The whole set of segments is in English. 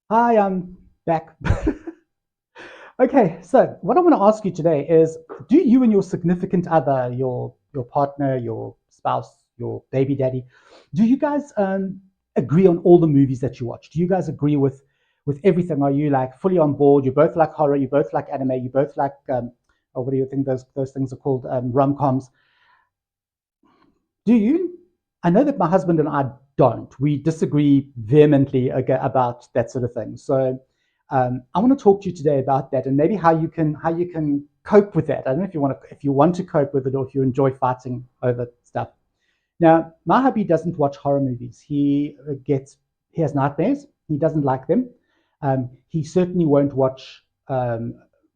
Hi, I'm back. Okay, so what I want to ask you today is, do you and your significant other, your partner, your spouse, your baby daddy, do you guys agree on all the movies that you watch? Do you guys agree with everything? Are you like fully on board? You both like horror, you both like anime, you both like or what do you think those things are called? Rom-coms. Do you? I know that my husband and I don't. We disagree vehemently about that sort of thing. So I want to talk to you today about that and maybe how you can cope with that. I don't know if you want to cope with it or if you enjoy fighting over stuff. Now, my hubby doesn't watch horror movies. He has nightmares. He doesn't like them. He certainly won't watch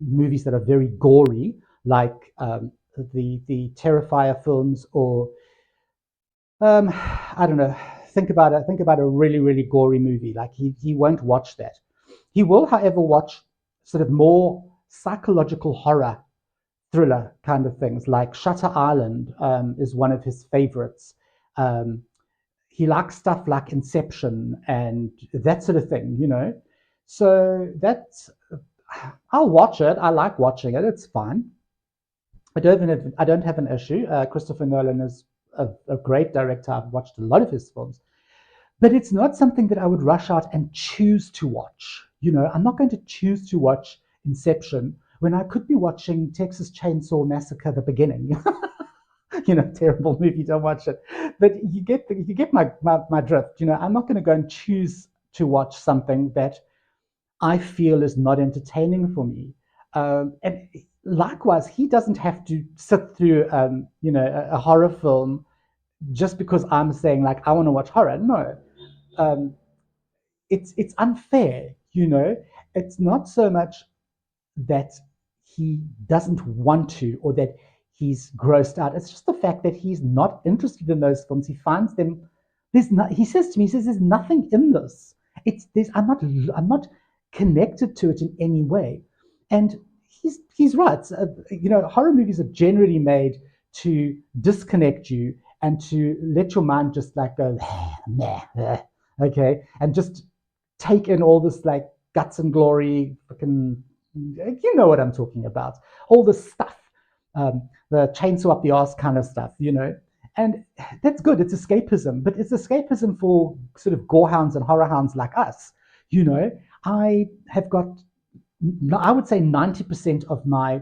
movies that are very gory, like the Terrifier films or I don't know. Think about a really gory movie. Like he won't watch that. He will, however, watch sort of more psychological horror thriller kind of things. Like Shutter Island is one of his favorites. Um, he likes stuff like Inception and that sort of thing. So that's I'll watch it. I like watching it. It's fine. I don't have an issue. Christopher Nolan is a great director. I've watched a lot of his films, but it's not something that I would rush out and choose to watch. I'm not going to choose to watch Inception when I could be watching Texas Chainsaw Massacre: The Beginning. Terrible movie. Don't watch it. But you get my drift. I'm not going to go and choose to watch something that I feel is not entertaining for me. And likewise, he doesn't have to sit through, a horror film just because I'm saying like I want to watch horror. No, um, it's unfair. It's not so much that he doesn't want to or that he's grossed out. It's just the fact that he's not interested in those films. He finds them. He says to me, he says, "There's nothing in this. It's there's. I'm not connected to it in any way." And he's right. Horror movies are generally made to disconnect you and to let your mind just like go, meh, okay, and just take in all this like guts and glory, fucking, you know what I'm talking about, all this stuff, the chainsaw up the ass kind of stuff. And that's good. It's escapism, but it's escapism for sort of gorehounds and horror hounds like us. You know, I have got, I would say 90% of my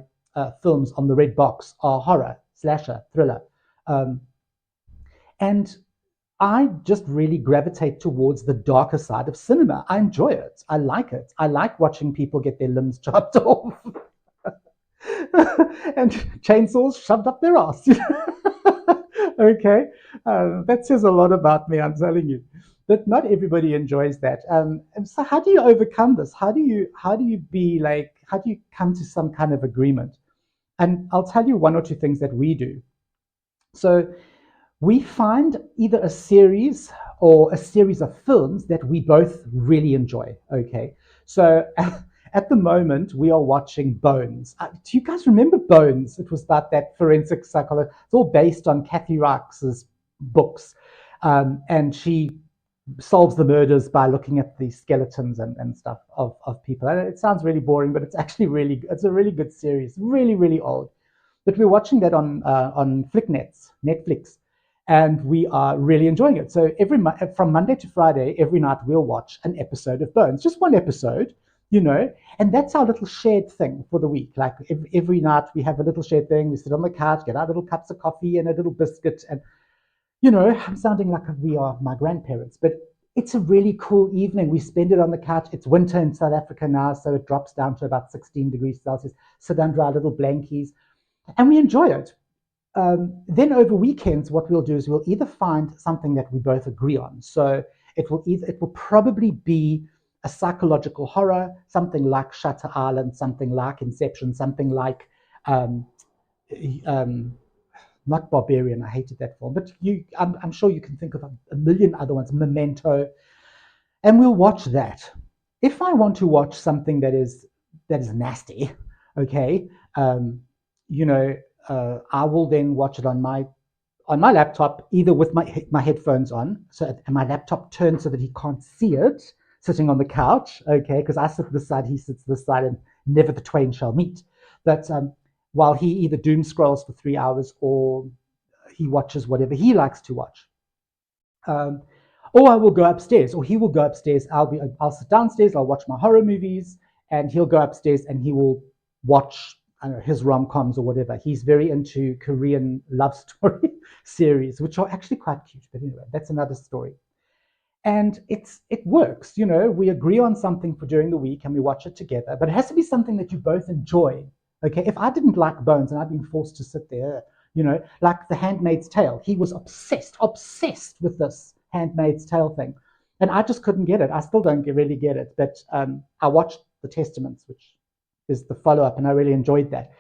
films on the red box are horror, slasher, thriller. Um, and I just really gravitate towards the darker side of cinema. I enjoy it. I like it. I like watching people get their limbs chopped off and chainsaws shoved up their ass. Okay, that says a lot about me. I'm telling you, but not everybody enjoys that. And so, how do you overcome this? How do you come to some kind of agreement? And I'll tell you one or two things that we do. So we find either a series or a series of films that we both really enjoy. Okay, so at the moment we are watching Bones. Do you guys remember Bones? It was about that forensic psychologist. It's all based on Kathy Reichs's books, and she solves the murders by looking at the skeletons and stuff of people. And it sounds really boring, but it's a really good series, really old. But we're watching that on Netflix, and we are really enjoying it. So from Monday to Friday, every night we'll watch an episode of Bones, just one episode, and that's our little shared thing for the week. Like every night we have a little shared thing. We sit on the couch, get our little cups of coffee and a little biscuit, and I'm sounding like we are my grandparents, but it's a really cool evening. We spend it on the couch. It's winter in South Africa now, so it drops down to about 16 degrees Celsius. Sit under our little blankies, and we enjoy it. Then over weekends, what we'll do is we'll either find something that we both agree on. So it will probably be a psychological horror, something like Shutter Island, something like Inception, something like um, um, not Barbarian. I hated that film, but I'm sure you can think of a million other ones. Memento, and we'll watch that. If I want to watch something that is nasty, okay, um, you know, I will then watch it on my laptop, either with my headphones on, so and my laptop turned so that he can't see it, sitting on the couch, okay, because I sit this side, he sits this side, and never the twain shall meet. That while he either doom scrolls for 3 hours or he watches whatever he likes to watch. Um, or I will go upstairs, or he will go upstairs. I'll sit downstairs. I'll watch my horror movies, and he'll go upstairs and he will watch, I don't know, his rom coms or whatever. He's very into Korean love story series, which are actually quite cute. But anyway, that's another story. And it works. We agree on something for during the week and we watch it together. But it has to be something that you both enjoy. Okay, if I didn't like Bones and I'd been forced to sit there, like The Handmaid's Tale, he was obsessed with this Handmaid's Tale thing, and I just couldn't get it. I still don't really get it, but I watched The Testaments, which is the follow up, and I really enjoyed that.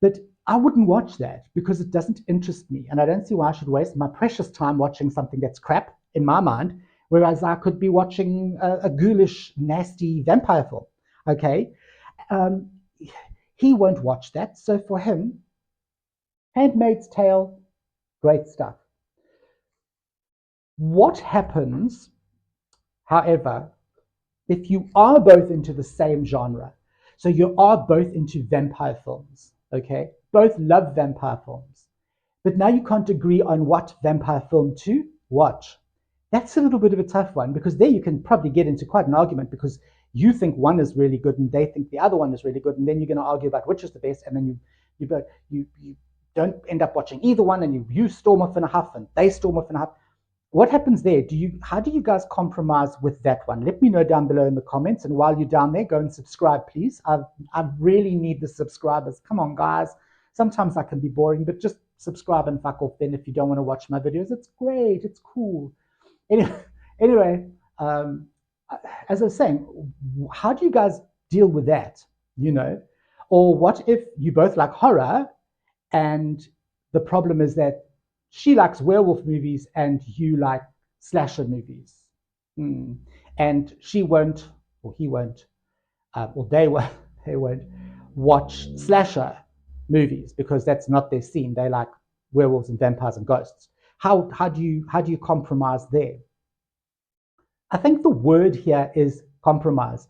But I wouldn't watch that because it doesn't interest me, and I don't see why I should waste my precious time watching something that's crap in my mind, whereas I could be watching a ghoulish, nasty vampire film. Okay, um, he won't watch that, so for him, Handmaid's Tale, great stuff. What happens, however, if you are both into the same genre? So you are both into vampire films, okay? Both love vampire films. But now you can't agree on what vampire film to watch. That's a little bit of a tough one because there you can probably get into quite an argument because you think one is really good and they think the other one is really good, and then you're going to argue about which is the best, and then you don't end up watching either one, and you storm off in a huff and they storm off in a huff. What happens there? How do you guys compromise with that one? Let me know down below in the comments. And while you're down there, go and subscribe, please. I really need the subscribers. Come on, guys. Sometimes I can be boring, but just subscribe and fuck off then if you don't want to watch my videos. It's great. It's cool. Anyway, anyway, um, as I was saying, how do you guys deal with that? You know, or what if you both like horror, and the problem is that she likes werewolf movies and you like slasher movies. Hmm. And she won't, or he won't, or they won't, they won't watch slasher movies because that's not their scene. They like werewolves and vampires and ghosts. How do you compromise there? I think the word here is compromise.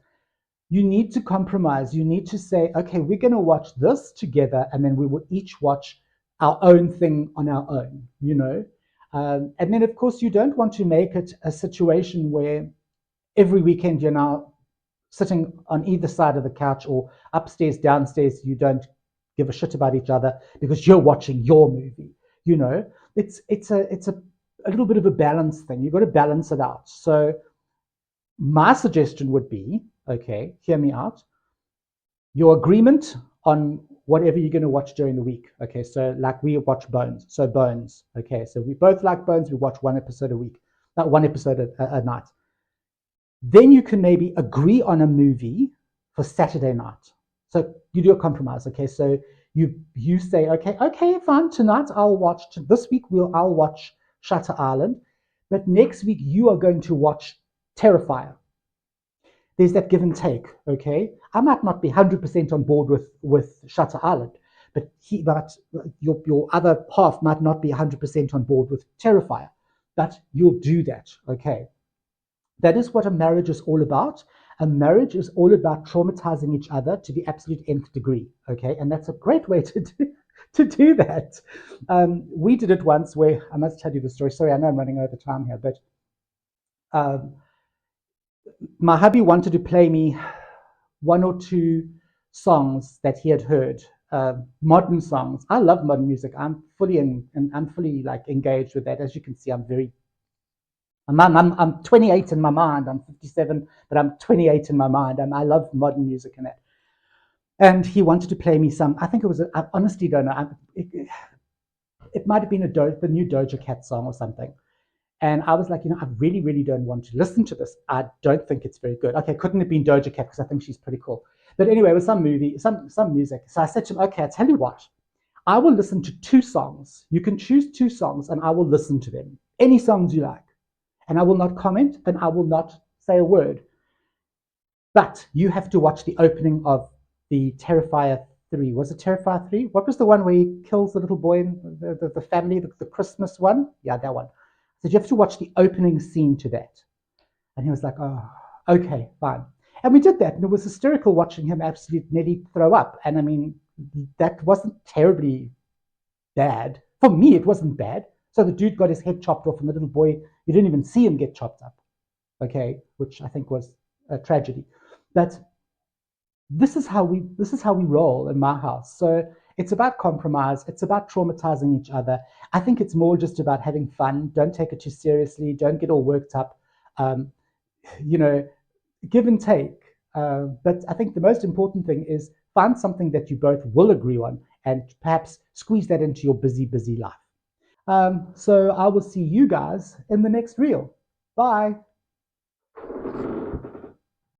You need to compromise. You need to say, okay, we're going to watch this together, and then we will each watch our own thing on our own. And then, of course, you don't want to make it a situation where every weekend you're now sitting on either side of the couch or upstairs, downstairs. You don't give a shit about each other because you're watching your movie. You know, it's a little bit of a balance thing. You've got to balance it out. So my suggestion would be, okay, hear me out, your agreement on whatever you're going to watch during the week. Okay, so like we watch Bones. So Bones. Okay, so we both like Bones. We watch one episode a week, not one episode a night. Then you can maybe agree on a movie for Saturday night. So you do a compromise. Okay, so you say, okay, fine. Tonight I'll watch. This week I'll watch Shutter Island, but next week you are going to watch Terrifier. There's that give and take. Okay, I might not be 100% on board with Shutter Island, but your other half might not be 100% on board with Terrifier, but you'll do that. Okay, that is what a marriage is all about. A marriage is all about traumatizing each other to the absolute nth degree. Okay, and that's a great way to do that. We did it once where I must tell you the story. Sorry, I know I'm running over time here, but um, my hubby wanted to play me one or two songs that he had heard, modern songs. I love modern music. I'm fully and I'm fully like engaged with that. As you can see, I'm 28 in my mind. I'm 57, but I'm 28 in my mind. I love modern music and that. And he wanted to play me some. I think it was. I honestly don't know. It might have been the new Doja Cat song or something. And I was like, I really, really don't want to listen to this. I don't think it's very good. Okay, couldn't have been Doja Cat because I think she's pretty cool. But anyway, it was some music. So I said to him, okay, I tell you what, I will listen to two songs. You can choose two songs and I will listen to them. Any songs you like. And I will not comment and I will not say a word. But you have to watch the opening of the Terrifier 3. Was it Terrifier 3? What was the one where he kills the little boy in the family, the Christmas one? Yeah, that one. So you have to watch the opening scene to that. And he was like, oh. Okay, fine. And we did that, and it was hysterical watching him absolutely nearly throw up. And I mean, that wasn't terribly bad. For me, it wasn't bad. So the dude got his head chopped off, and the little boy, you didn't even see him get chopped up. Okay, which I think was a tragedy. But this is how we roll in my house. So it's about compromise. It's about traumatizing each other. I think it's more just about having fun. Don't take it too seriously. Don't get all worked up. Um, you know, give and take. But I think the most important thing is find something that you both will agree on, and perhaps squeeze that into your busy, busy life. So I will see you guys in the next reel. Bye.